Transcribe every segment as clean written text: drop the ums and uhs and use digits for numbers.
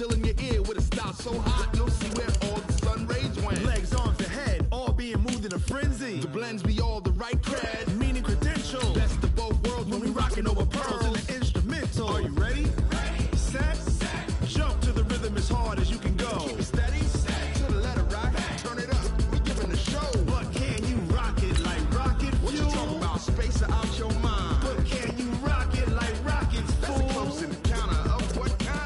still in your ear with a style so hot, you'll see where all the sun rays went. Legs, arms, and head, all being moved in a frenzy. The blends be all the right cred, meaning credentials. best of both worlds When we rockin' over pearls in the instrumental. Are you ready? Set. Jump to the rhythm as hard as you can go. Keep it steady, to the letter right, turn it up, we giving the show. But can you rock it like rocket fuel? What you talking about, space out your mind? But can you rock it like rockets, That's a close encounter of what kind?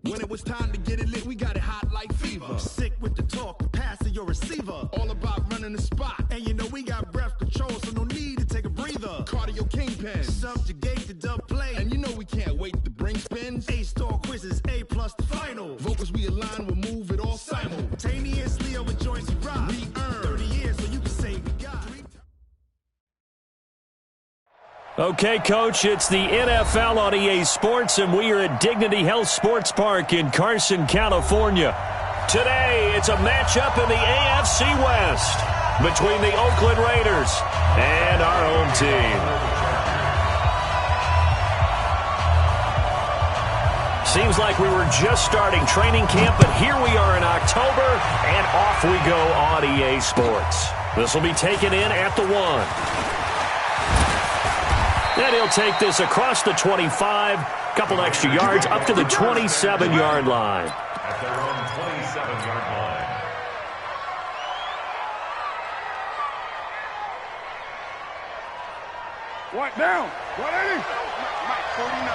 When it was time to get it lit, we got it hot like fever. Sick with the talk, passing your receiver. All about running the spot. And you know we got breath control, so no need to take a breather. Cardio kingpin. Subjugate the dub play. And you know we can't wait to bring spins. A-star quizzes, A+ the final. Vocals we align, we'll move it all simultaneously over joints we rock. We earn 30 years so you can say we got. Okay, Coach, it's the NFL on EA Sports, and we are at Dignity Health Sports Park in Carson, California. Today, it's a matchup in the AFC West between the Oakland Raiders and our home team. Seems like we were just starting training camp, but here we are in October, and off we go on EA Sports. This will be taken in at the 1. And he'll take this across the 25, couple extra yards, up to the 27-yard line. At their own 27-yard line. What down? 180. Mike, 49.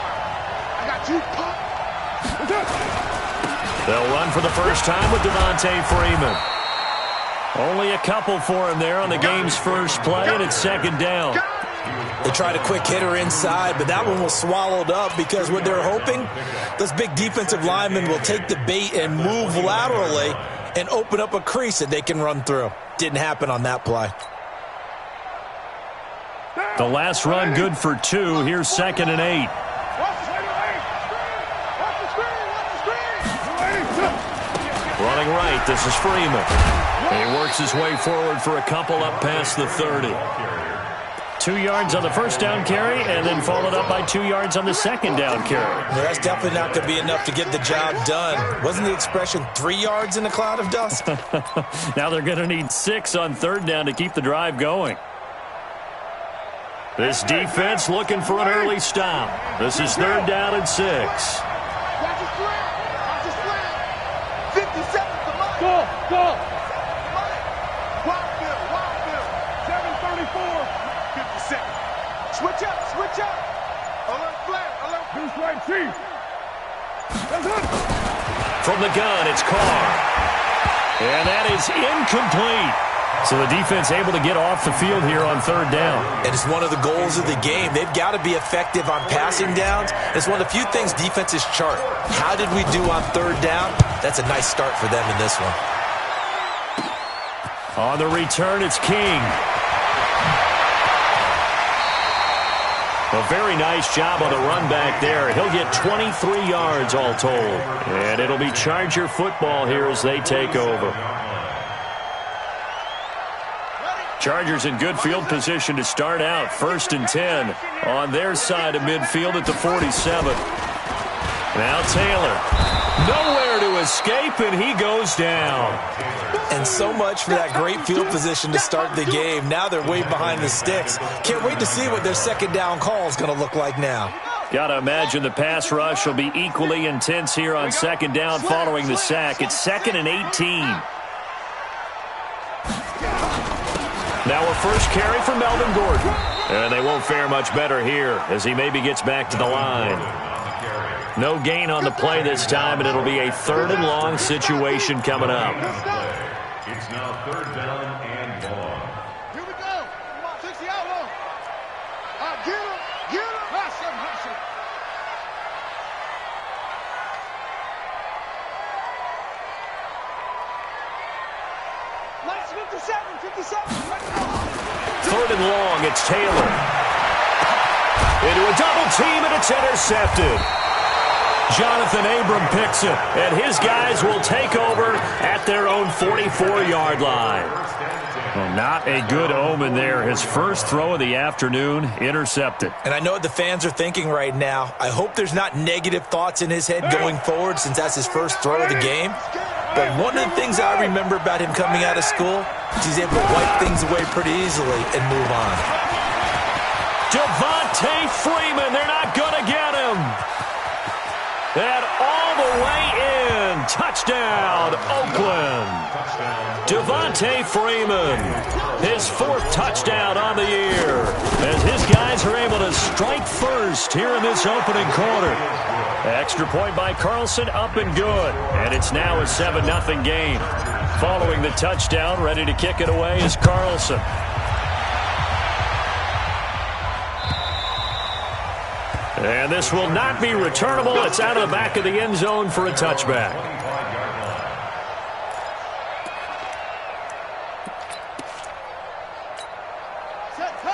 I got you, Pop. They'll run for the first time with Devontae Freeman. Only a couple for him there on the game's first play, and it's second down. They tried a quick hitter inside, but that one was swallowed up because what they're hoping, those big defensive linemen will take the bait and move laterally and open up a crease that they can run through. Didn't happen on that play. The last run good for 2. Here's 2nd and 8. Running right, this is Freeman. And he works his way forward for a couple up past the 30. 2 yards on the first down carry, and then followed up by 2 yards on the second down carry. Well, that's definitely not going to be enough to get the job done. Wasn't the expression 3 yards in a cloud of dust? Now they're going to need 6 on third down to keep the drive going. This defense looking for an early stop. This is 3rd down and 6. Go! 734. 50 seconds. Switch up. Alert flat. Alert. Deuce right, Chief. From the gun, it's Carr. And that is incomplete. So the defense able to get off the field here on 3rd down. And it's one of the goals of the game. They've got to be effective on passing downs. It's one of the few things defenses chart. How did we do on 3rd down? That's a nice start for them in this one. On the return, it's King. A very nice job on the run back there. He'll get 23 yards all told. And it'll be Charger football here as they take over. Chargers in good field position to start out. 1st and 10 on their side of midfield at the 47. Now Taylor. Nowhere to escape, and he goes down. And so much for that great field position to start the game. Now they're way behind the sticks. Can't wait to see what their second down call is going to look like now. Got to imagine the pass rush will be equally intense here on 2nd down following the sack. It's 2nd and 18. Now a first carry for Melvin Gordon. And they won't fare much better here as he maybe gets back to the line. No gain on the play this time, and it'll be a 3rd and long situation coming up. It's now 3rd down and long. Here we go. 60 out long. Get him. Hustle. Last 57. 3rd and long, it's Taylor. Into a double team, and it's intercepted. Jonathan Abram picks it, and his guys will take over at their own 44-yard line. Well, not a good omen there. His first throw of the afternoon, intercepted. And I know what the fans are thinking right now. I hope there's not negative thoughts in his head going forward since that's his first throw of the game. But one of the things I remember about him coming out of school is he's able to wipe things away pretty easily and move on. Devontae Freeman, they're not going to get him. And all the way in. Touchdown, Oakland. Devontae Freeman, his fourth touchdown on the year, as his guys are able to strike first here in this opening quarter. Extra point by Carlson, up and good. And it's now a 7-0 game. Following the touchdown, ready to kick it away is Carlson. And this will not be returnable. It's out of the back of the end zone for a touchback.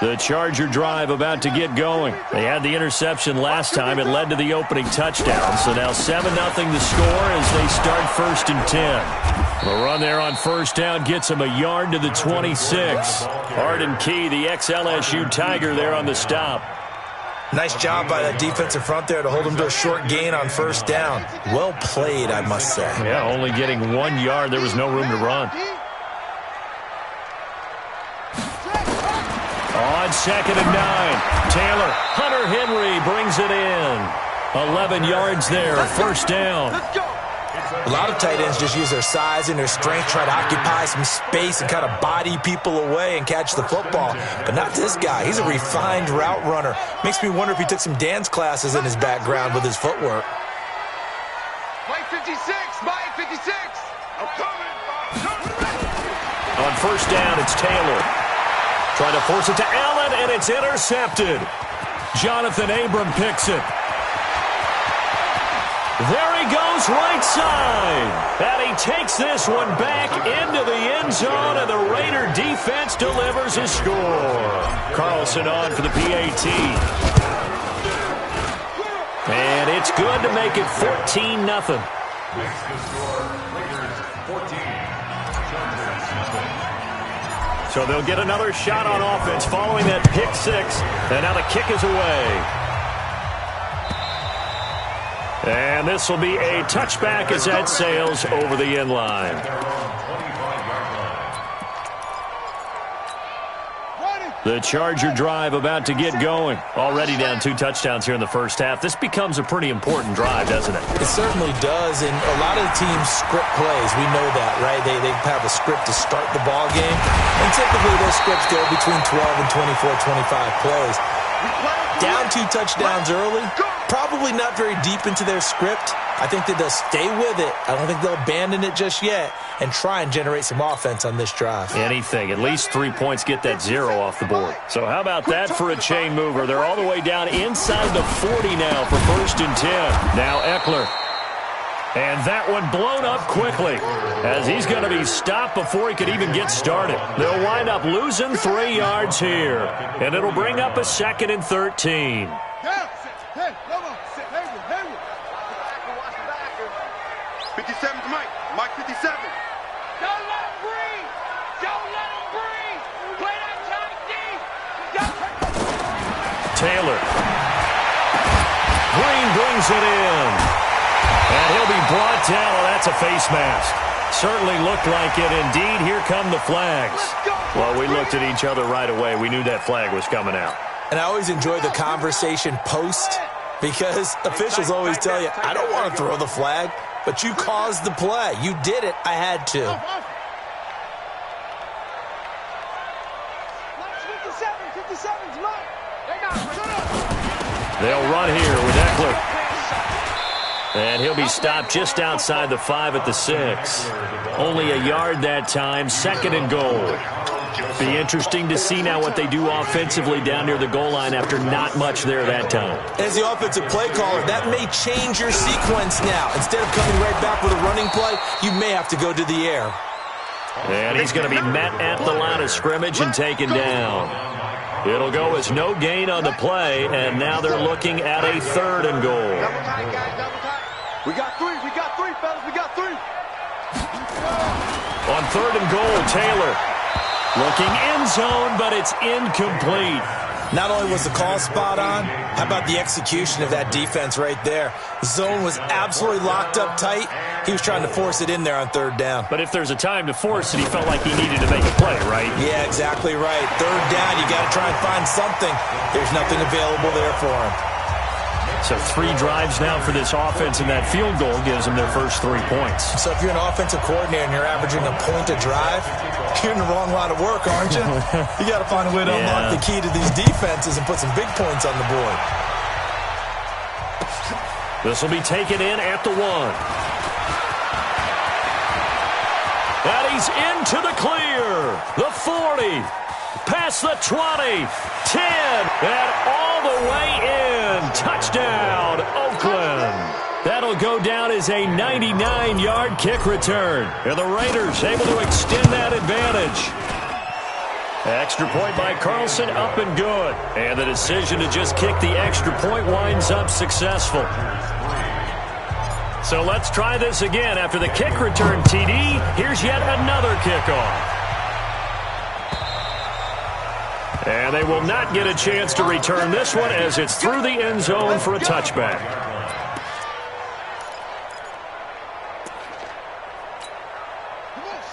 The Charger drive about to get going. They had the interception last time. It led to the opening touchdown. So now 7-0 the score as they start 1st and 10. The run there on first down gets him a yard to the 26. Arden Key, the ex-LSU Tiger, there on the stop. Nice job by that defensive front there to hold him to a short gain on first down. Well played, I must say. Yeah, only getting 1 yard. There was no room to run. On 2nd and 9, Taylor, Hunter Henry brings it in. 11 yards there, first down. A lot of tight ends just use their size and their strength, try to occupy some space and kind of body people away and catch the football. But not this guy. He's a refined route runner. Makes me wonder if he took some dance classes in his background with his footwork. Mike 56, Mike 56. I'm coming. On first down, it's Taylor. Trying to force it to Allen, and it's intercepted. Jonathan Abram picks it. There he goes, right side. And he takes this one back into the end zone, and the Raider defense delivers a score. Carlson on for the PAT. And it's good to make it 14-0. Makes the score Raiders 14, Chargers nothing. So they'll get another shot on offense following that pick six. And now the kick is away. And this will be a touchback as that sails over the end line. The Charger drive about to get going. Already down 2 touchdowns here in the first half. This becomes a pretty important drive, doesn't it? It certainly does, and a lot of the teams script plays. We know that, right? They have a script to start the ball game, and typically those scripts go between 12 and 24, 25 plays. Down 2 touchdowns early, probably not very deep into their script. I think that they'll stay with it. I don't think they'll abandon it just yet and try and generate some offense on this drive. Anything. At least 3 points, get that 0 off the board. So how about that for a chain mover? They're all the way down inside the 40 now for 1st and 10. Now Eckler. And that one blown up quickly as he's going to be stopped before he could even get started. They'll wind up losing 3 yards here, and it'll bring up a 2nd and 13. Hey, come on. 57's Mike. Mike 57. Don't let him breathe. Don't let him breathe. Play that tight deep. Taylor. Green brings it in. And he'll be brought down. Oh, that's a face mask. Certainly looked like it. Indeed, here come the flags. Well, we looked at each other right away. We knew that flag was coming out. And I always enjoy the conversation post because officials always tell you, I don't want to throw the flag, but you caused the play. You did it. I had to. They'll run here with Eckler. And he'll be stopped just outside the 5 at the 6. Only a yard that time, 2nd and goal. Be interesting to see now what they do offensively down near the goal line after not much there that time. As the offensive play caller, that may change your sequence now. Instead of coming right back with a running play, you may have to go to the air. And he's going to be met at the line of scrimmage and taken down. It'll go as no gain on the play, and now they're looking at a 3rd and goal. We got 3, fellas, we got 3. On 3rd and goal, Taylor. Looking end zone, but it's incomplete. Not only was the call spot on, how about the execution of that defense right there? The zone was absolutely locked up tight. He was trying to force it in there on third down. But if there's a time to force it, he felt like he needed to make a play, right? Yeah, exactly right. Third down, you got to try and find something. There's nothing available there for him. So 3 drives now for this offense, and that field goal gives them their first 3 points. So if you're an offensive coordinator and you're averaging a point a drive, you're in the wrong line of work, aren't you? You got to find a way to unlock the key to these defenses and put some big points on the board. This will be taken in at the 1. And he's into the clear. The 40. Past the 20. 10. And all the way in. Touchdown, Oakland. That'll go down as a 99-yard kick return. And the Raiders able to extend that advantage. Extra point by Carlson, up and good. And the decision to just kick the extra point winds up successful. So let's try this again. After the kick return TD, here's yet another kickoff. And they will not get a chance to return this one as it's through the end zone for a touchback.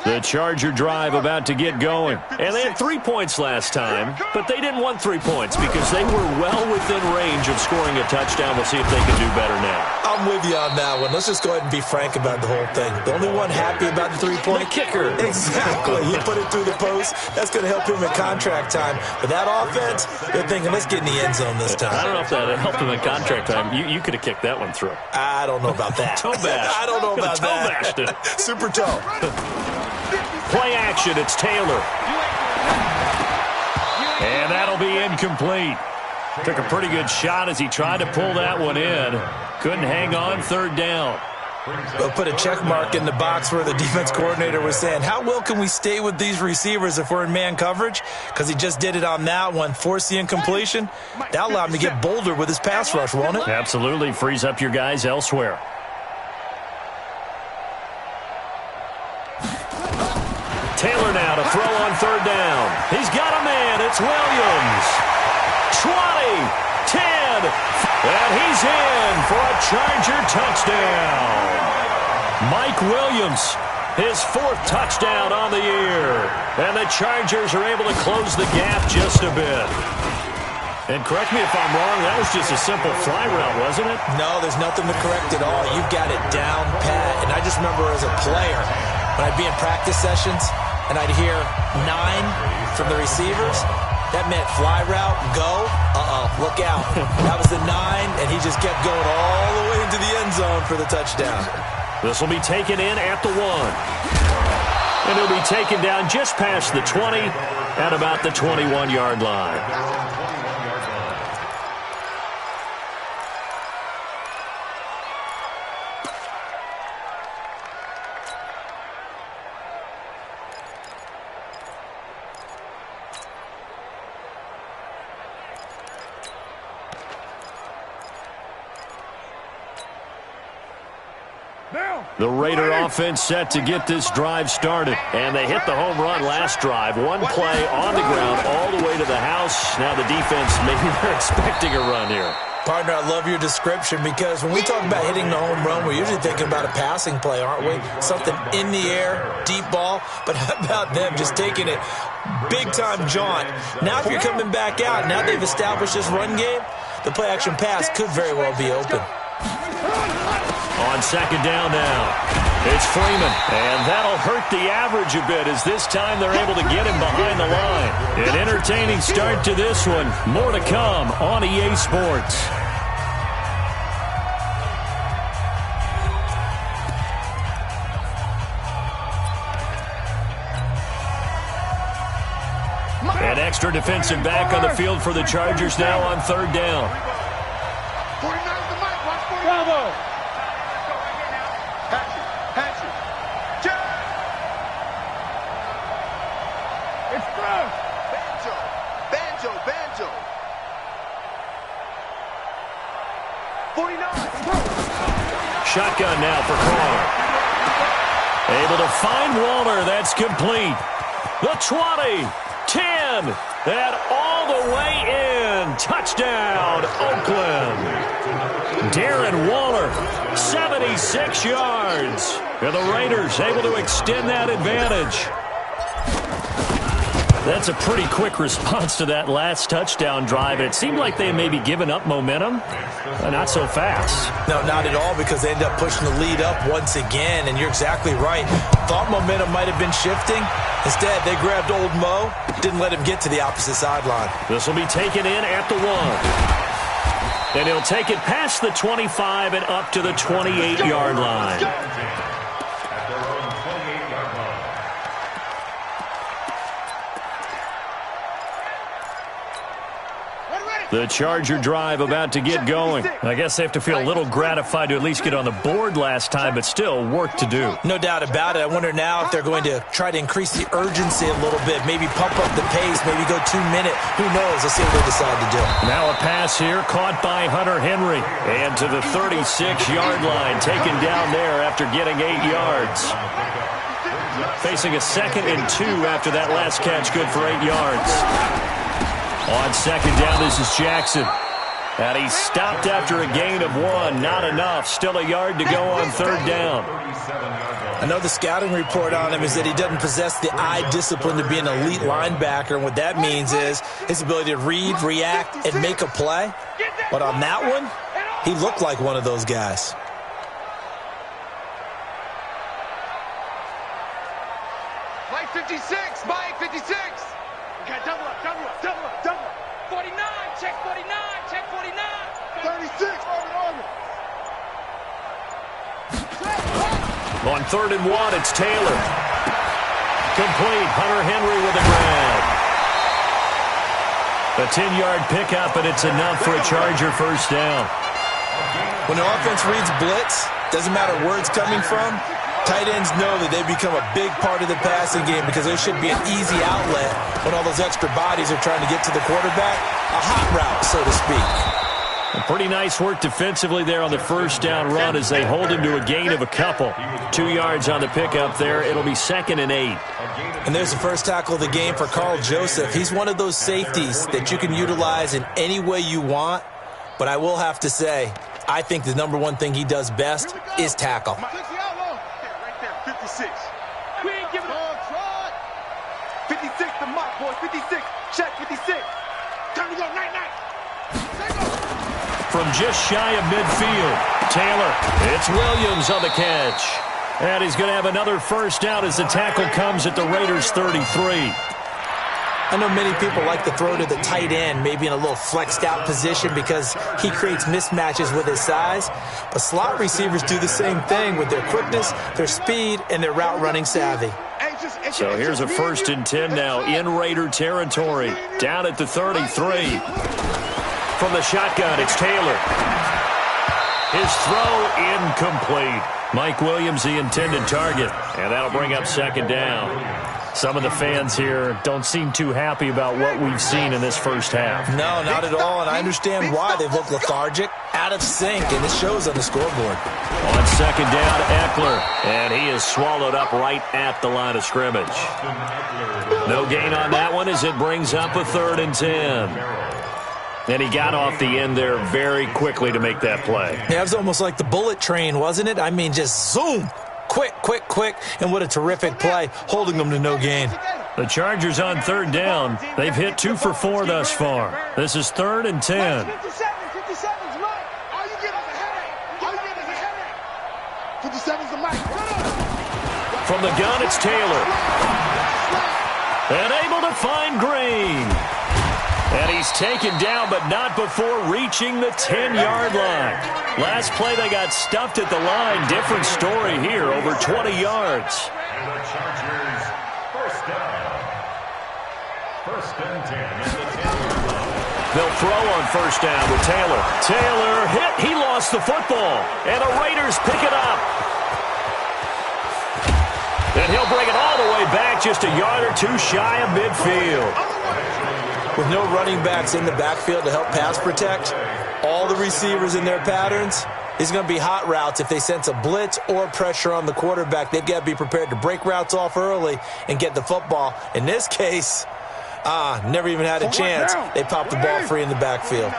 The Charger drive about to get going. And they had 3 points last time, but they didn't want 3 points because they were well within range of scoring a touchdown. We'll see if they can do better now. I'm with you on that one. Let's just go ahead and be frank about the whole thing. The only one happy about the 3-point kicker. Exactly. He put it through the post. That's going to help him in contract time. But that offense, they're thinking, let's get in the end zone this time. I don't know if that helped him in contract time. You could have kicked that one through. I don't know about that. Toe bash. I don't know about toe that. Bashed it. Super toe. Play action, it's Taylor. And that'll be incomplete. Took a pretty good shot as he tried to pull that one in. Couldn't hang on, third down. We'll put a check mark in the box where the defense coordinator was saying, how well can we stay with these receivers if we're in man coverage? Because he just did it on that one, forced the incompletion. That'll allow him to get bolder with his pass rush, won't it? Absolutely, frees up your guys elsewhere. Taylor now to throw on third down. He's got a man. It's Williams. 20, 10, and he's in for a Charger touchdown. Mike Williams, his 4th touchdown on the year. And the Chargers are able to close the gap just a bit. And correct me if I'm wrong, that was just a simple fly route, wasn't it? No, there's nothing to correct at all. You've got it down pat. And I just remember as a player, when I'd be in practice sessions, and I'd hear 9 from the receivers, that meant fly route, go, look out. That was the 9, and he just kept going all the way into the end zone for the touchdown. This will be taken in at the 1. And it'll be taken down just past the 20 at about the 21-yard line. The Raider offense set to get this drive started. And they hit the home run last drive. One play on the ground all the way to the house. Now the defense, maybe they're expecting a run here. Partner, I love your description because when we talk about hitting the home run, we're usually thinking about a passing play, aren't we? Something in the air, deep ball. But how about them just taking it big-time jaunt? Now if you're coming back out, now they've established this run game, the play-action pass could very well be open. On second down now, it's Freeman, and that'll hurt the average a bit as this time they're able to get him behind the line. An entertaining start to this one. More to come on EA Sports. An extra defensive back on the field for the Chargers now on third down. Bravo! Banjo. 49. Shotgun now for Carr. Able to find Waller. That's complete. The 20, 10, and all the way in. Touchdown, Oakland. Darren Waller, 76 yards. And the Raiders able to extend that advantage. That's a pretty quick response to that last touchdown drive. It seemed like they may be giving up momentum. Not so fast. No, not at all, because they end up pushing the lead up once again, and you're exactly right. Thought momentum might have been shifting. Instead, they grabbed old Mo, didn't let him get to the opposite sideline. This will be taken in at the 1. And he'll take it past the 25 and up to the 28-yard line. The Charger drive about to get going. I guess they have to feel a little gratified to at least get on the board last time, but still work to do. No doubt about it. I wonder now if they're going to try to increase the urgency a little bit, maybe pump up the pace, maybe go 2 minute. Who knows? Let's see what they decide to do. Now a pass here caught by Hunter Henry. And to the 36-yard line, taken down there after getting 8 yards. Facing a 2nd and 2 after that last catch, good for 8 yards. On second down, this is Jackson. And he stopped after a gain of 1. Not enough. Still a yard to go on 3rd down. I know the scouting report on him is that he doesn't possess the eye discipline to be an elite linebacker. And what that means is his ability to read, react, and make a play. But on that one, he looked like one of those guys. Mike 56, Mike 56. Okay, double up, double up, double up, double up. 49, check 49, check 49. 36, over. On 3rd and 1, it's Taylor. Complete. Hunter Henry with a grab. A 10-yard pickup, and it's enough for a Charger first down. When the offense reads blitz, doesn't matter where it's coming from, tight ends know that they become a big part of the passing game because there should be an easy outlet when all those extra bodies are trying to get to the quarterback. A hot route, so to speak. Pretty nice work defensively there on the first down run as they hold him to a gain of a couple. 2 yards on the pickup there. It'll be 2nd and 8. And there's the first tackle of the game for Carl Joseph. He's one of those safeties that you can utilize in any way you want. But I will have to say, I think the number one thing he does best is tackle. Right there, 56. We ain't giving up. 56 to Mike, boys. 56. Check 56. Time to go. Night. From just shy of midfield, Taylor. It's Williams on the catch. And he's going to have another first down as the tackle comes at the Raiders' 33. I know many people like to throw to the tight end, maybe in a little flexed out position because he creates mismatches with his size. But slot receivers do the same thing with their quickness, their speed, and their route running savvy. So here's a 1st and 10 now in Raider territory. Down at the 33. From the shotgun, it's Taylor. His throw incomplete. Mike Williams, the intended target. And that'll bring up 2nd down. Some of the fans here don't seem too happy about what we've seen in this first half. No, not at all, and I understand why. They've looked lethargic, out of sync, and it shows on the scoreboard. On 2nd down, Eckler, and he is swallowed up right at the line of scrimmage. No gain on that one as it brings up a 3rd and 10. And he got off the end there very quickly to make that play. Yeah, it was almost like the bullet train, wasn't it? I mean, just zoom. Quick, and what a terrific play, holding them to no gain. The Chargers on 3rd down. They've hit 2 for 4 thus far. This is 3rd and 10. 57's Mike. All you get is a headache. 57's the Mike. From the gun, it's Taylor. And able to find Green. And he's taken down, but not before reaching the 10-yard line. Last play, they got stuffed at the line. Different story here, over 20 yards. And the Chargers, first down. 1st and 10 at the 10-yard line. They'll throw on 1st down with Taylor. Taylor hit. He lost the football. And the Raiders pick it up. And he'll bring it all the way back, just a yard or 2 shy of midfield. With no running backs in the backfield to help pass protect, all the receivers in their patterns, is going to be hot routes. If they sense a blitz or pressure on the quarterback, they've got to be prepared to break routes off early and get the football. In this case, never even had a chance. They popped the ball free in the backfield.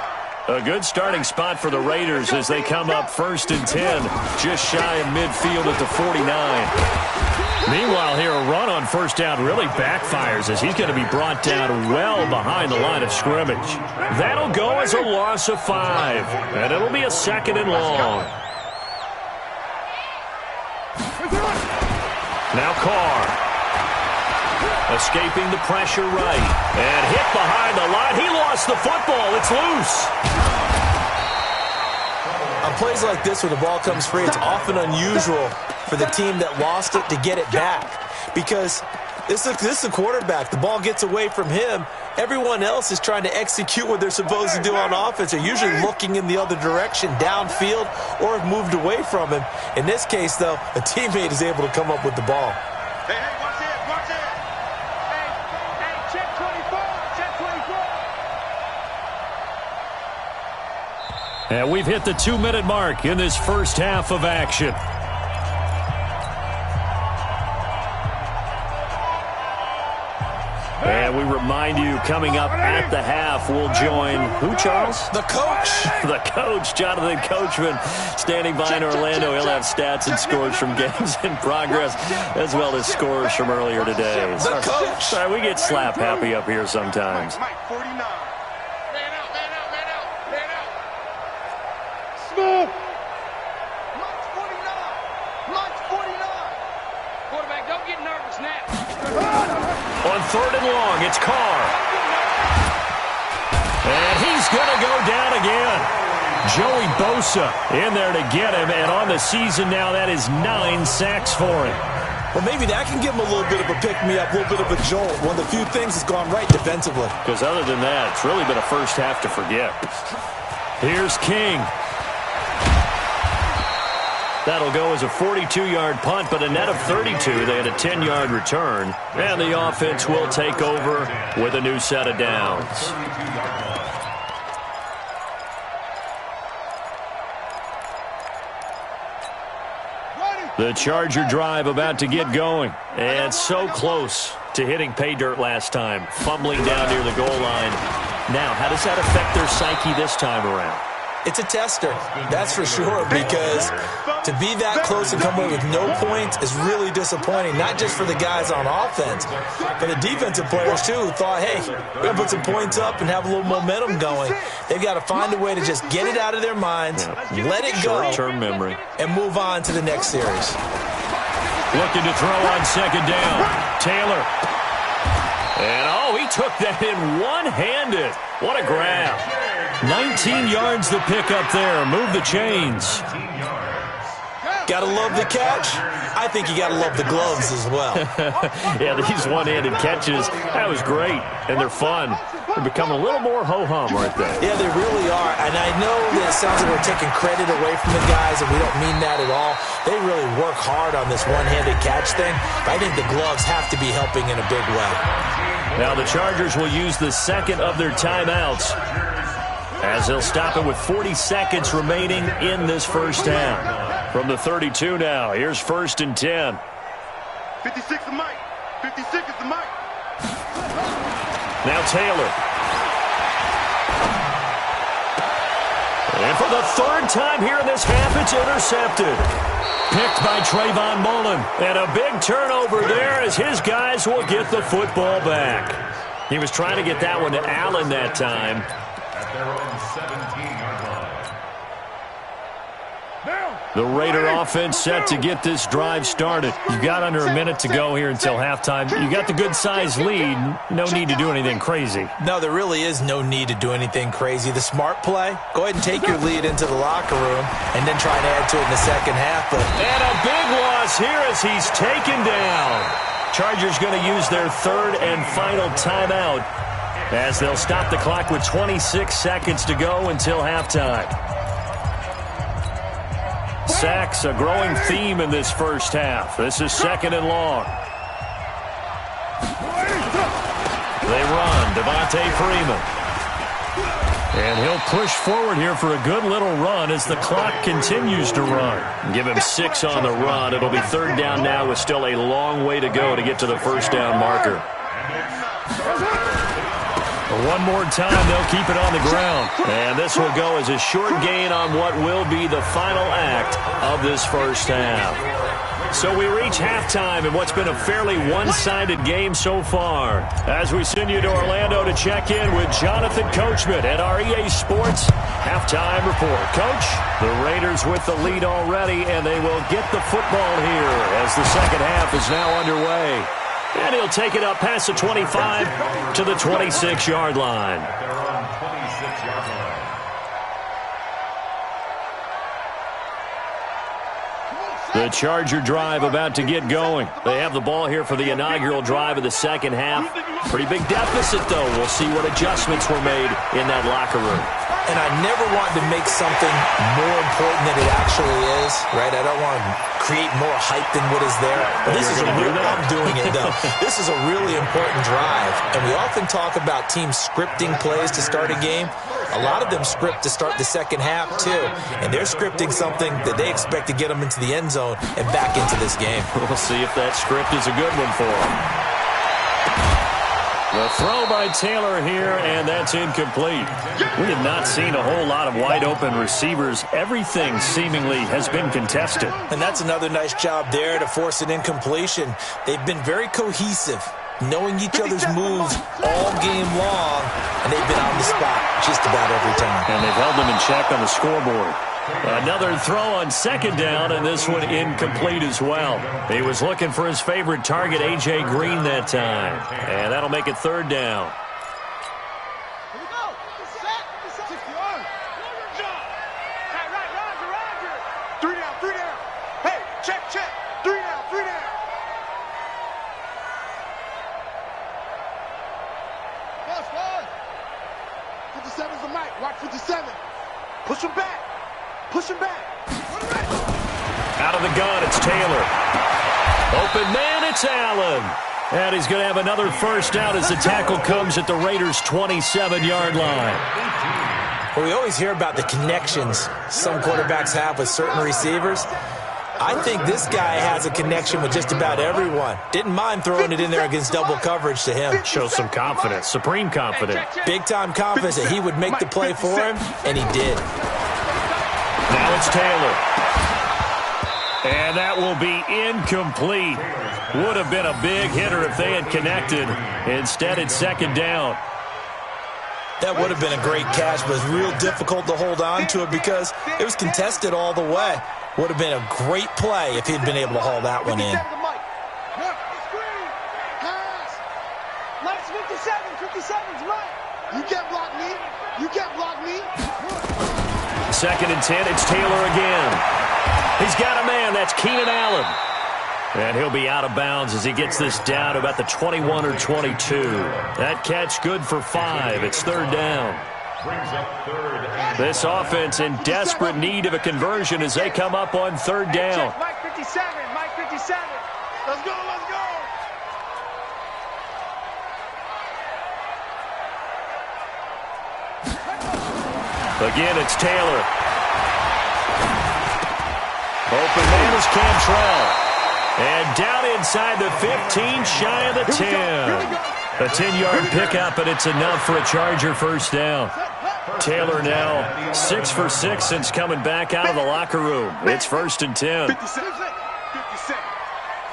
A good starting spot for the Raiders as they come up 1st and 10, just shy of midfield at the 49. Meanwhile, here a run on 1st down really backfires as he's going to be brought down well behind the line of scrimmage. That'll go as a loss of 5, and it'll be a 2nd and long. Now Carr. Escaping the pressure right. And hit behind the line. He lost the football. It's loose. On plays like this where the ball comes free, it's often unusual for the team that lost it to get it back. Because this is the quarterback. The ball gets away from him. Everyone else is trying to execute what they're supposed to do on offense. They're usually looking in the other direction, downfield, or have moved away from him. In this case, though, a teammate is able to come up with the ball. Hey, watch it, watch it. Hey, check 24, check 24. And we've hit the 2-minute mark in this first half of action. And we remind you, coming up at the half, we'll join who, Charles? The coach. The coach, Jonathan Coachman, standing by in Orlando. He'll have stats and scores from games in progress, as well as scores from earlier today. The coach. Sorry, we get slap happy up here sometimes. Mike, 49. Man out, man out, man out, man out. Smooth. Mike's 49. Mike's 49. Quarterback, don't get nervous now. On 3rd and long, it's Carr. And he's going to go down again. Joey Bosa in there to get him, and on the season now, that is 9 sacks for him. Well, maybe that can give him a little bit of a pick-me-up, a little bit of a jolt. One of the few things that's gone right defensively. Because other than that, it's really been a first half to forget. Here's King. That'll go as a 42-yard punt, but a net of 32. They had a 10-yard return. And the offense will take over with a new set of downs. The Charger drive about to get going. And so close to hitting pay dirt last time. Fumbling down near the goal line. Now, how does that affect their psyche this time around? It's a tester, that's for sure, because to be that close and come away with no points is really disappointing, not just for the guys on offense, but the defensive players, too, who thought, hey, we're going to put some points up and have a little momentum going. They've got to find a way to just get it out of their minds, let it go, short-term memory, and move on to the next series. Looking to throw on 2nd down. Taylor. And, he took that in one-handed. What a grab. 19 yards to pick up there. Move the chains. Gotta love the catch. I think you gotta love the gloves as well. Yeah, these one-handed catches, that was great. And they're fun. They're becoming a little more ho-hum, aren't they? Yeah, they really are. And I know that it sounds like we're taking credit away from the guys, and we don't mean that at all. They really work hard on this one-handed catch thing. But I think the gloves have to be helping in a big way. Now the Chargers will use the second of their timeouts, as they'll stop it with 40 seconds remaining in this first half. From the 32 now, here's 1st and 10. 56 is Mike. 56 is the Mike. Now Taylor. And for the 3rd time here in this half, it's intercepted. Picked by Trayvon Mullen. And a big turnover there as his guys will get the football back. He was trying to get that one to Allen that time. Their own 17-yard line. The Raider offense set to get this drive started. You've got under a minute to go here until halftime. You got the good-sized lead. No need to do anything crazy. No, there really is no need to do anything crazy. The smart play, go ahead and take your lead into the locker room and then try and add to it in the second half. And a big loss here as he's taken down. Chargers going to use their 3rd and final timeout, as they'll stop the clock with 26 seconds to go until halftime. Sacks, a growing theme in this first half. This is 2nd and long. They run. Devontae Freeman. And he'll push forward here for a good little run as the clock continues to run. Give him 6 on the run. It'll be third down now with still a long way to go to get to the first down marker. One more time, they'll keep it on the ground. And this will go as a short gain on what will be the final act of this first half. So we reach halftime in what's been a fairly one-sided game so far. As we send you to Orlando to check in with Jonathan Coachman at our EA Sports Halftime Report. Coach, the Raiders with the lead already, and they will get the football here as the second half is now underway. And he'll take it up past the 25 to the 26-yard line. They're on 26-yard line. The Charger drive about to get going. They have the ball here for the inaugural drive of the second half. Pretty big deficit, though. We'll see what adjustments were made in that locker room. And I never want to make something more important than it actually is, right? I don't want to create more hype than what is there. But this is a real, I'm doing it, though. This is a really important drive. And we often talk about teams scripting plays to start a game. A lot of them script to start the second half, too. And they're scripting something that they expect to get them into the end zone and back into this game. We'll see if that script is a good one for them. The throw by Taylor here, and that's incomplete. We have not seen a whole lot of wide-open receivers. Everything seemingly has been contested. And that's another nice job there to force an incompletion. They've been very cohesive, knowing each other's moves all game long, and they've been on the spot just about every time. And they've held them in check on the scoreboard. Another throw on second down, and this one incomplete as well. He was looking for his favorite target, A.J. Green, that time. And that'll make it third down. Here we go. Set. 60 yards. Hey, right, Roger. 3 down. Hey, check. 3 down. Pause. 57's the mic. Watch 57. Push him back. Out of the gun, it's Taylor. Open man, it's Allen. And he's going to have another first down as the tackle comes at the Raiders' 27-yard line. Well, we always hear about the connections some quarterbacks have with certain receivers. I think this guy has a connection with just about everyone. Didn't mind throwing it in there against double coverage to him. Shows some confidence, supreme confidence. Big-time confidence that he would make the play for him, and he did. Now it's Taylor. And that will be incomplete. Would have been a big hitter if they had connected. Instead, it's second down. That would have been a great catch, but it's real difficult to hold on to it because it was contested all the way. Would have been a great play if he'd been able to haul that one in. Let's 57's right. You can't block me. Second and 10, it's Taylor again. He's got a man, that's Keenan Allen. And he'll be out of bounds as he gets this down to about the 21 or 22. That catch good for 5. It's third down. Brings up third. This offense in desperate need of a conversion as they come up on third down. Mike 57. Let's go. Again, it's Taylor. Open man is Cantrell. And down inside the 15, shy of the 10. A 10-yard pickup, and it's enough for a Charger first down. Taylor now 6 for 6 since coming back out of the locker room. It's first and 10. 57.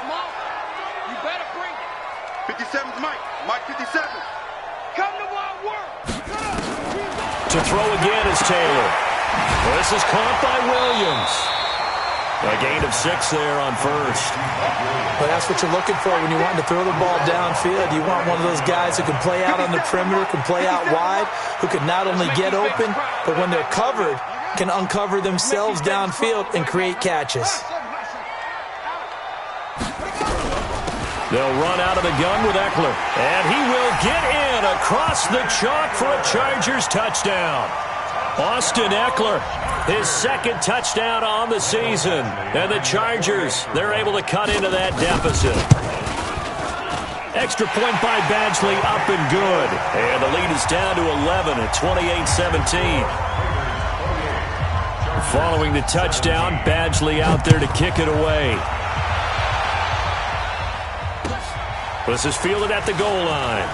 Come on. You better bring it. 57's Mike 57. Come to my work. To throw again is Taylor. This is caught by Williams. A gain of 6 there on first. Well, that's what you're looking for when you want to throw the ball downfield. You want one of those guys who can play out on the perimeter, can play out wide, who can not only get open, but when they're covered, can uncover themselves downfield and create catches. They'll run out of the gun with Eckler. And he will get in across the chalk for a Chargers touchdown. Austin Eckler, his second touchdown on the season. And the Chargers, they're able to cut into that deficit. Extra point by Badgley, up and good. And the lead is down to 11 at 28-17. Following the touchdown, Badgley out there to kick it away. This is fielded at the goal line.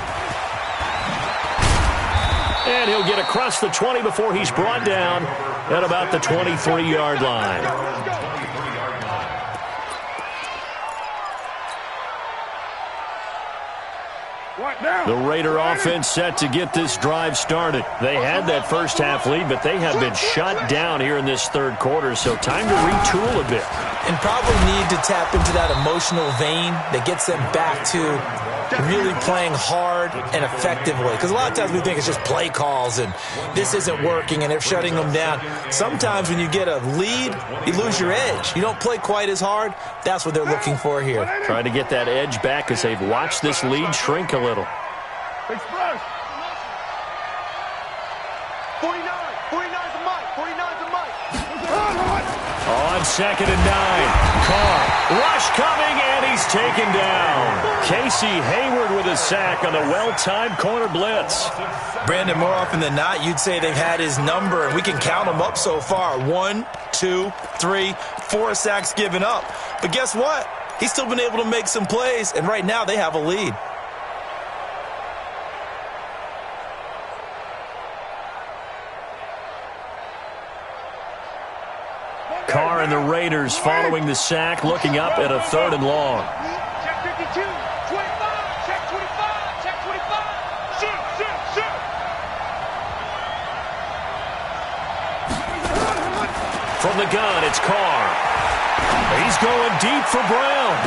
And he'll get across the 20 before he's brought down at about the 23-yard line. The Raider offense set to get this drive started. They had that first half lead, but they have been shut down here in this third quarter, so time to retool a bit. And probably need to tap into that emotional vein that gets them back to really playing hard and effectively. Because a lot of times we think it's just play calls and this isn't working and they're shutting them down. Sometimes when you get a lead, you lose your edge. You don't play quite as hard. That's what they're looking for here. Trying to get that edge back as they've watched this lead shrink a little. 49's a Mike. 49's a Mike. On 2nd and 9. Carr. Rush coming, and he's taken down. Casey Hayward with a sack on a well-timed corner blitz. Brandon, more often than not, you'd say they've had his number, and we can count them up so far. 1, 2, 3, 4 sacks given up. But guess what? He's still been able to make some plays, and right now they have a lead. Carr and the Raiders following the sack, looking up at a 3rd and long. Check 52. 25. Check 25. Check 25. Shoot, shoot, shoot. From the gun, it's Carr. He's going deep for Brown.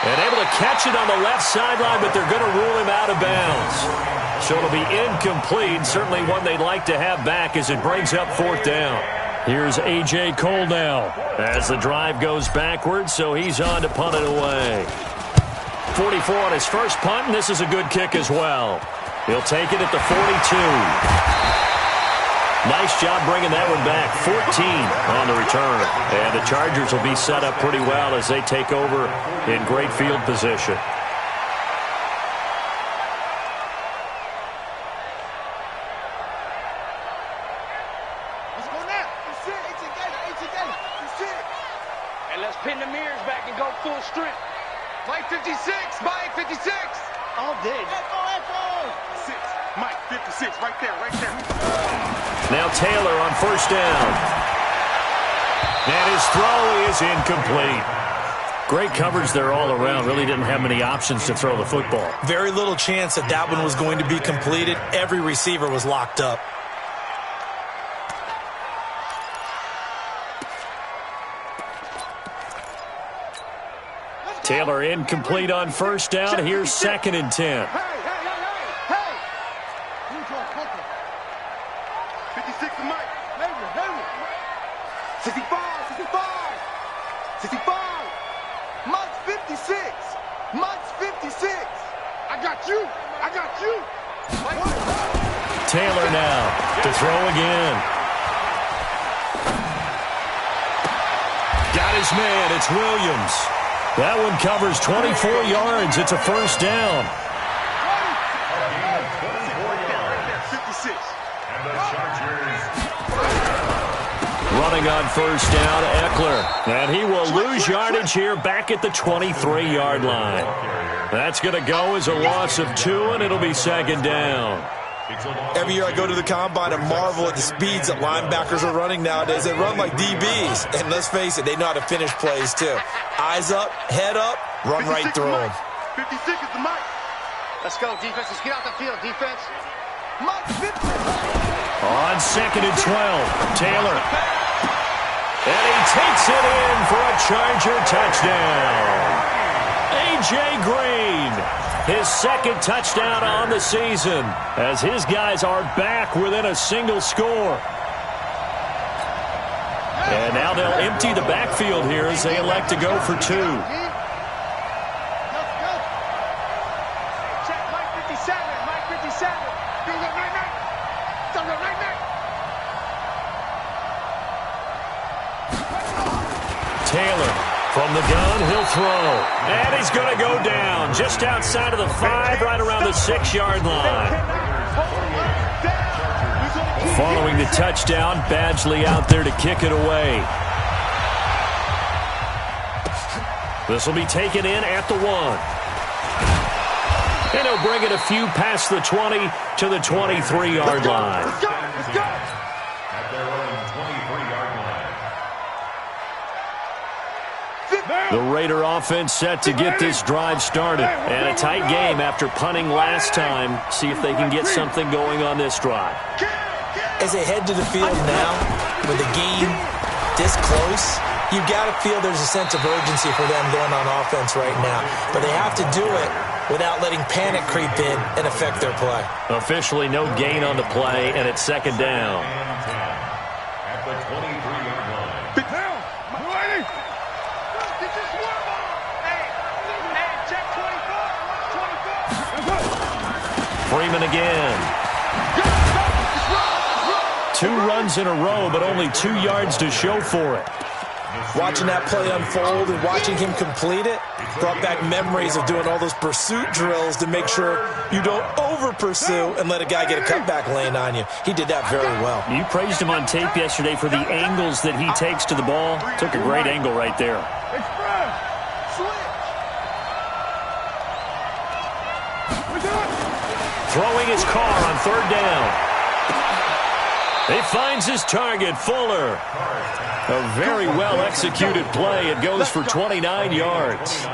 And able to catch it on the left sideline, but they're going to rule him out of bounds. So it'll be incomplete. Certainly one they'd like to have back as it brings up 4th down. Here's A.J. Cole now as the drive goes backwards, so he's on to punt it away. 44 on his first punt, and this is a good kick as well. He'll take it at the 42. Nice job bringing that one back. 14 on the return. And the Chargers will be set up pretty well as they take over in great field position. And let's pin the mirrors back and go full strength. Mike 56, Mike 56. All day. Echo. 6. Mike, 56, right there, right there. Now Taylor on 1st down. And his throw is incomplete. Great coverage there all around. Really didn't have many options to throw the football. Very little chance that that one was going to be completed. Every receiver was locked up. Taylor incomplete on 1st down. Here's 2nd and 10. Hey. 56 to Mike. 65. 65. Mike's 56. Mike's 56. I got you. Taylor now to throw again. Got his man. It's Williams. That one covers 24 yards. It's a 1st down. 56. And the Chargers. Running on 1st down, Eckler. And he will lose yardage here back at the 23-yard line. That's going to go as a loss of 2, and it'll be 2nd down. Every year I go to the combine and marvel at the speeds that linebackers are running nowadays. They run like DBs. And let's face it, they know how to finish plays too. Eyes up, head up, run right through them. 56 is the Mike. Let's go, defense. Let's get out the field, defense. Mike's 50. On 2nd and 12, Taylor. And he takes it in for a Charger touchdown. A.J. Green, his 2nd touchdown on the season, as his guys are back within a single score. And now they'll empty the backfield here as they elect to go for 2. Check Mike 57. Mike 57. Don't go right back. Don't go right back. Taylor From the gun, he'll throw. And he's going to go down just outside of the 5, right around the 6-yard line. Following the touchdown, Badgley out there to kick it away. This will be taken in at the 1. And he'll bring it a few past the 20 to the 23-yard line. At their own 23-yard line. The Raider offense set to get this drive started. And a tight game after punting last time. See if they can get something going on this drive. As they head to the field now, with the game this close, you've got to feel there's a sense of urgency for them going on offense right now. But they have to do it without letting panic creep in and affect their play. Officially no gain on the play, and it's second down. At the 23-yard line. Big down. This is hey, check 24. Freeman again. 2 runs in a row, but only 2 yards to show for it. Watching that play unfold and watching him complete it brought back memories of doing all those pursuit drills to make sure you don't over-pursue and let a guy get a cutback lane on you. He did that very well. You praised him on tape yesterday for the angles that he takes to the ball. Took a great angle right there. Throwing his car on 3rd down. He finds his target, Fuller. A very well-executed play. It goes for 29 yards.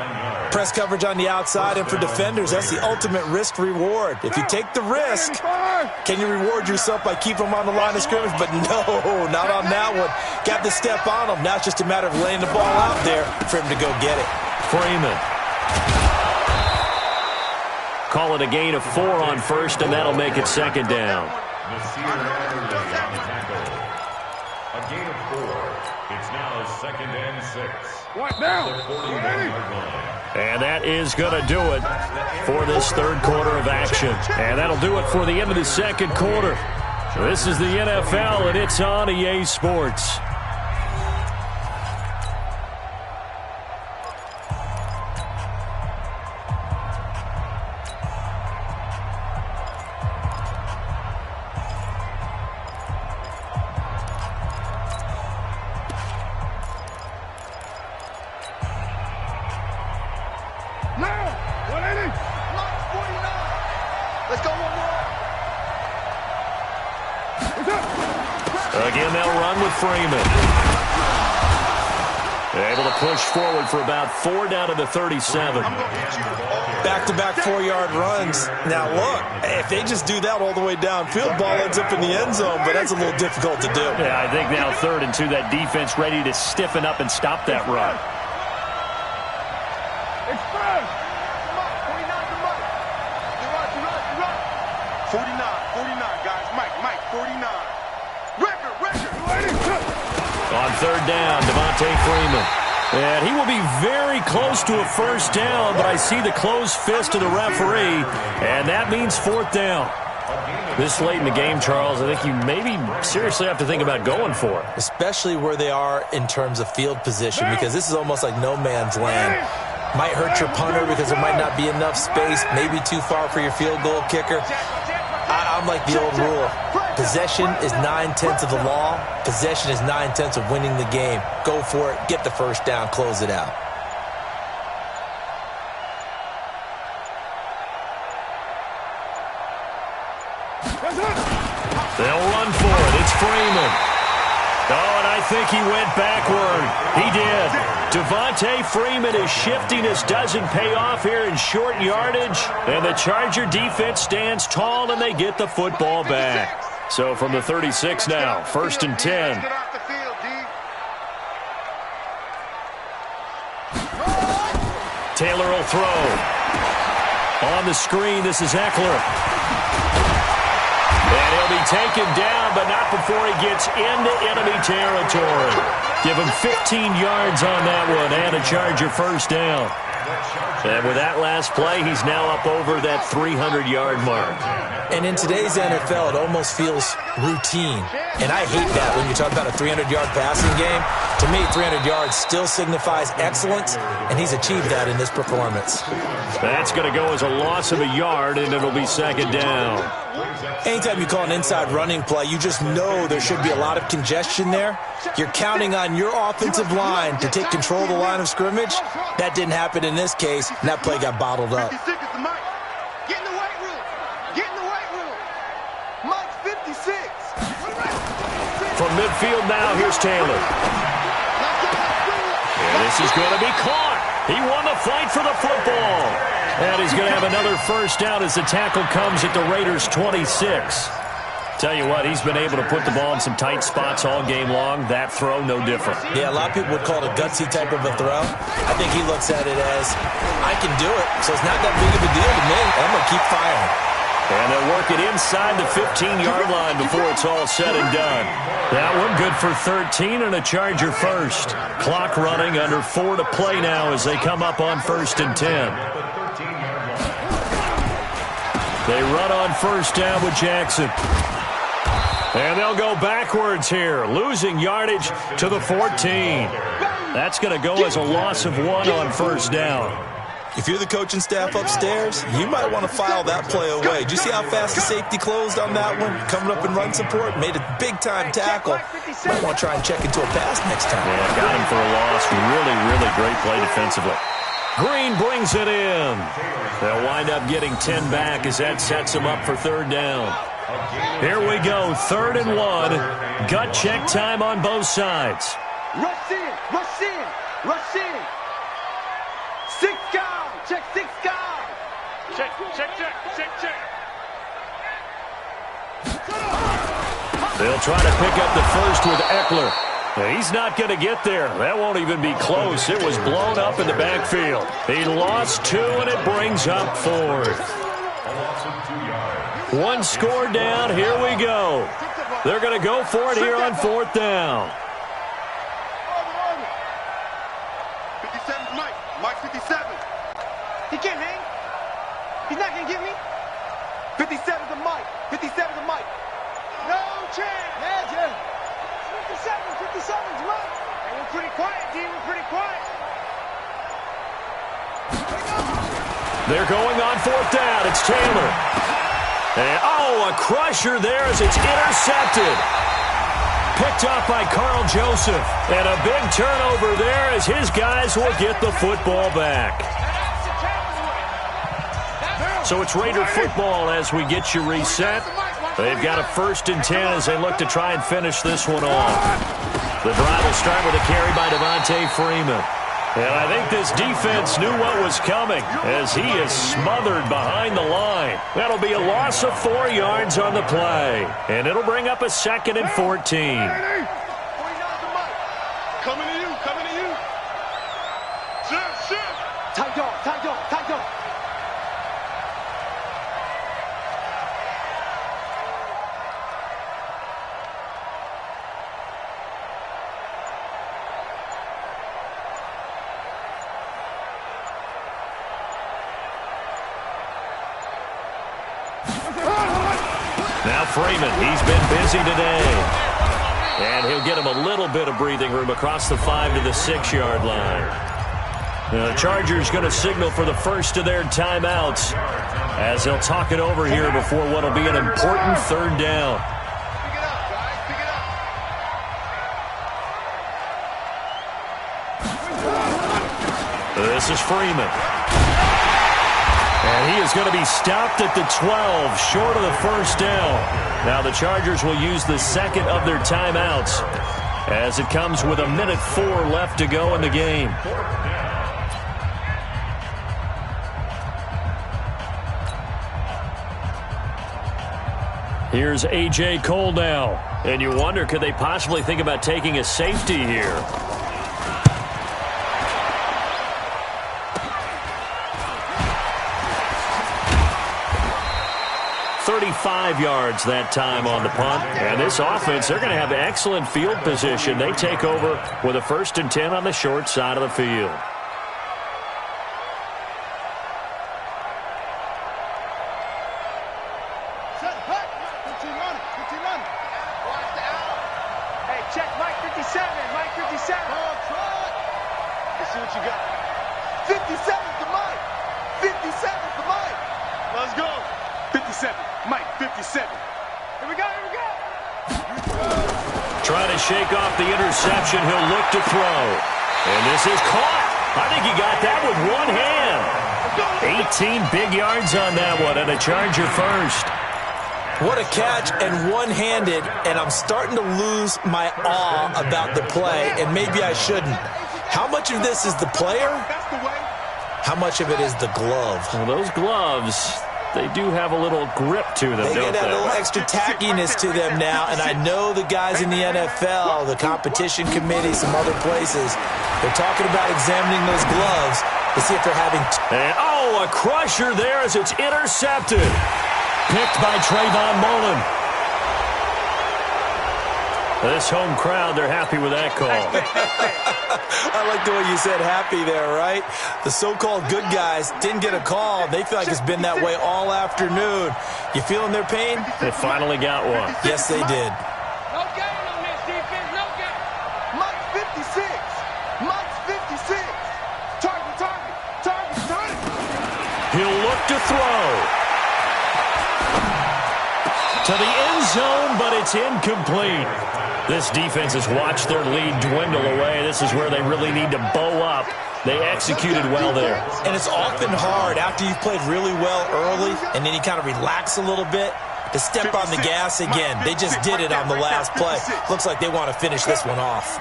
Press coverage on the outside, and for defenders, that's the ultimate risk-reward. If you take the risk, can you reward yourself by keeping them on the line of scrimmage? But no, not on that one. Got the step on them. Now it's just a matter of laying the ball out there for him to go get it. Freeman. Call it a gain of 4 on 1st, and that'll make it second down. A gain of 4. It's now 2nd and 6. What now? And that is going to do it for this 3rd quarter of action. And that'll do it for the end of the 2nd quarter. This is the NFL, and it's on EA Sports. Again, they'll run with Freeman. Able to push forward for about 4 down to the 37. Back-to-back 4-yard runs. Now, look, if they just do that all the way downfield, ball ends up in the end zone, but that's a little difficult to do. Yeah, I think now 3rd and 2, that defense ready to stiffen up and stop that run. Express. 49, guys. Mike, 49. Record. On 3rd down, Devontae Freeman. And he will be very close to a 1st down, but I see the closed fist of the referee, and that means 4th down. This late in the game, Charles, I think you maybe seriously have to think about going for it. Especially where they are in terms of field position, because this is almost like no man's land. Might hurt your punter because there might not be enough space, maybe too far for your field goal kicker. I'm like the old rule. Possession is 9/10 of the law. Possession is 9/10 of winning the game. Go for it. Get the 1st down. Close it out. They'll run for it. It's Freeman. Oh, and I think he went backward. He did. Devontae Freeman, his shiftiness doesn't pay off here in short yardage. And the Charger defense stands tall, and they get the football back. So from the 36 now, 1st and 10. Taylor will throw. On the screen, this is Eckler. And he'll be taken down, but not before he gets into enemy territory. Give him 15 yards on that one and a Charger 1st down. And with that last play, he's now up over that 300-yard mark. And in today's NFL, it almost feels routine. And I hate that when you talk about a 300-yard passing game. To me, 300 yards still signifies excellence, and he's achieved that in this performance. That's going to go as a loss of a yard, and it'll be second down. Anytime you call an inside running play, you just know there should be a lot of congestion there. You're counting on your offensive line to take control of the line of scrimmage. That didn't happen in this case, and that play got bottled up. Get in the weight room. Get in the weight room. Mike's 56. From midfield now, here's Taylor. And this is going to be caught. He won the fight for the football. And he's going to have another first down as the tackle comes at the Raiders' 26. Tell you what, he's been able to put the ball in some tight spots all game long. That throw, no different. Yeah, a lot of people would call it a gutsy type of a throw. I think he looks at it as, I can do it, so it's not that big of a deal to me. I'm going to keep firing. And they'll work it inside the 15-yard line before it's all said and done. That one good for 13 and a Charger first. Clock running, under 4 to play now as they come up on 1st and 10. They run on first down with Jackson. And they'll go backwards here, losing yardage to the 14. That's going to go as a loss of 1 on first down. If you're the coaching staff upstairs, you might want to file that play away. Did you see how fast the safety closed on that one? Coming up in run support, made a big-time tackle. Might want to try and check into a pass next time. Yeah, got him for a loss. Really, really great play defensively. Green brings it in. They'll wind up getting 10 back as that sets them up for third down. Here we go, 3rd and 1. Gut check time on both sides. Rush in. Rush in. Rush in. 6 guys. Check 6 guys. Check. They'll try to pick up the first with Eckler. He's not going to get there. That won't even be close. It was blown up in the backfield. He lost 2, and it brings up 4th. 1 score down. Here we go. They're going to go for it here on 4th down. 57's Mike. Mike 57. He can't hang. He's not going to get me. 57's a Mike. 57's a Mike. No chance. Yeah. 57's Mike. Hey, we're pretty quiet, D. We're pretty quiet. They're going on 4th down. It's Taylor. And, a crusher there as it's intercepted. Picked up by Carl Joseph. And a big turnover there as his guys will get the football back. So it's Raider football as we get you reset. They've got a 1st and 10 as they look to try and finish this one off. The drive will start with a carry by Devontae Freeman. And I think this defense knew what was coming as he is smothered behind the line. That'll be a loss of 4 yards on the play. And it'll bring up a 2nd and 14. Coming to you. Shift. Tight dog. Now Freeman, he's been busy today. And he'll get him a little bit of breathing room across the 5 to the 6-yard line. The Chargers going to signal for the first of their timeouts as they'll talk it over here before what will be an important 3rd down. Pick it up, guys. Pick it up. This is Freeman. And he is going to be stopped at the 12, short of the first down. Now the Chargers will use the 2nd of their timeouts as it comes with 1:04 left to go in the game. Here's A.J. Cole now. And you wonder, could they possibly think about taking a safety here? 35 yards that time on the punt. And this offense, they're going to have excellent field position. They take over with a 1st and 10 on the short side of the field. 57. Here we go, here we go. Trying to shake off the interception. He'll look to throw. And this is caught. I think he got that with one hand. 18 big yards on that one, and a Charger first. What a catch, and one-handed, and I'm starting to lose my awe about the play, and maybe I shouldn't. How much of this is the player? How much of it is the glove? Well, those gloves, they do have a little grip to them, They don't get they? a little extra tackiness to them now, and I know the guys in the NFL, the competition committee, some other places, they're talking about examining those gloves to see if they're having... And, oh, a crusher there as it's intercepted. Picked by Trayvon Mullen. This home crowd, they're happy with that call. I like the way you said happy there, right? The so-called good guys didn't get a call. They feel like it's been that way all afternoon. You feeling their pain? They finally got one. Yes, they did. No gain on this defense, no gain. Mike's 56. Mike's 56. Target. He'll look to throw. To the end zone, but it's incomplete. This defense has watched their lead dwindle away. This is where they really need to bow up. They executed well there. And it's often hard after you've played really well early and then you kind of relax a little bit to step on the gas again. They just did it on the last play. Looks like they want to finish this one off.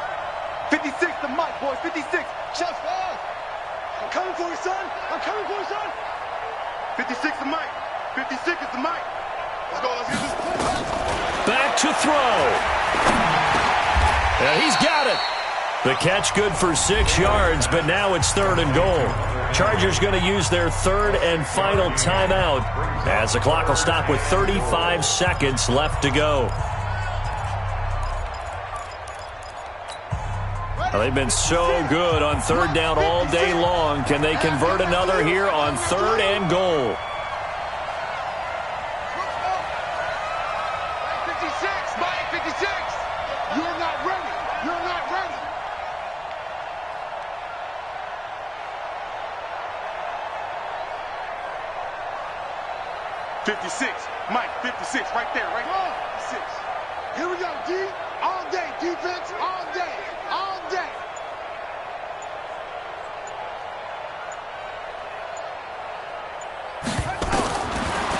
56 to Mike, boys. 56. Chest fast. I'm coming for you, son. 56 to Mike. 56 is the Mike. Let's go. Let's get this play. Back to throw. And he's got it. The catch good for 6 yards, but now it's 3rd and goal. Chargers going to use their 3rd and final timeout as the clock will stop with 35 seconds left to go. Well, they've been so good on 3rd down all day long. Can they convert another here on 3rd and goal? 56, Mike, 56. You're not ready. 56. Mike, 56. Right there, right there. 56. Here we go, D. All day, defense. All day. All day.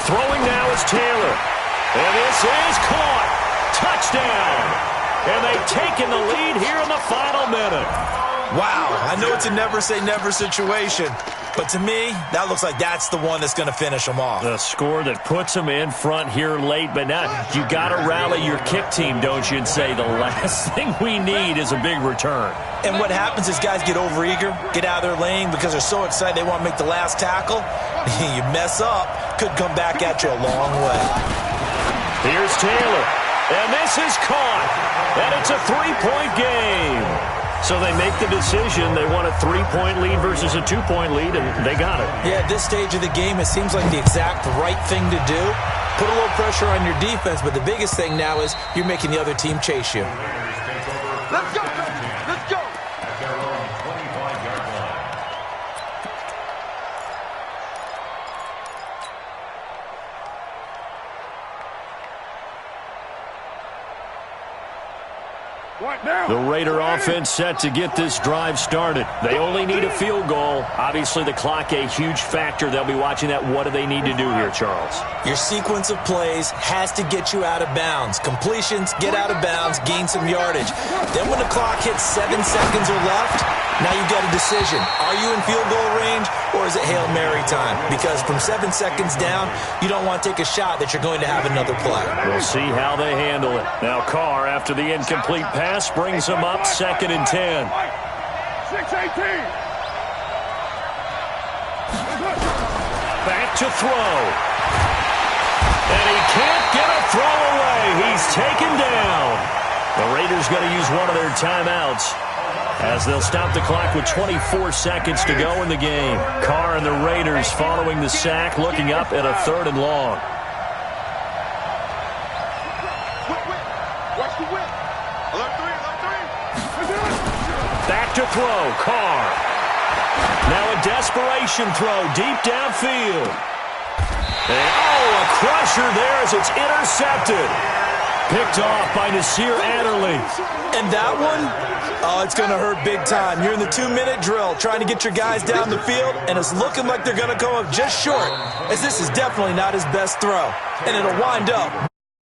Throwing now is Taylor. And this is caught. Touchdown. And they've taken the lead here in the final minute. Wow, I know it's a never-say-never situation, but to me, that looks like that's the one that's going to finish them off. The score that puts them in front here late, but now you got to rally your kick team, don't you, and say the last thing we need is a big return. And what happens is guys get overeager, get out of their lane because they're so excited they want to make the last tackle. You mess up, could come back at you a long way. Here's Taylor, and this is caught, and it's a 3-point game. So they make the decision. They want a 3-point lead versus a 2-point lead, and they got it. Yeah, at this stage of the game, it seems like the exact right thing to do. Put a little pressure on your defense, but the biggest thing now is you're making the other team chase you. Let's go, baby. Let's go. At their own 25-yard line. What now? The Raider offense set to get this drive started. They only need a field goal. Obviously, the clock a huge factor. They'll be watching that. What do they need to do here, Charles? Your sequence of plays has to get you out of bounds. Completions, get out of bounds, gain some yardage. Then when the clock hits 7 seconds or left, now you've got a decision. Are you in field goal range, or is it Hail Mary time? Because from 7 seconds down, you don't want to take a shot that you're going to have another play. We'll see how they handle it. Now Carr, after the incomplete pass, brings them up 2nd and 10. 6-18. Back to throw. And he can't get a throw away. He's taken down. The Raiders going to use one of their timeouts as they'll stop the clock with 24 seconds to go in the game. Carr and the Raiders following the sack, looking up at a 3rd and long. Watch the whip. Alert 3, alert 3. Back to throw, Carr. Now a desperation throw deep downfield. And, a crusher there as it's intercepted. Picked off by Nasir Adderley. And that one, it's going to hurt big time. You're in the 2-minute drill trying to get your guys down the field, and it's looking like they're going to come up just short, as this is definitely not his best throw. And it'll wind up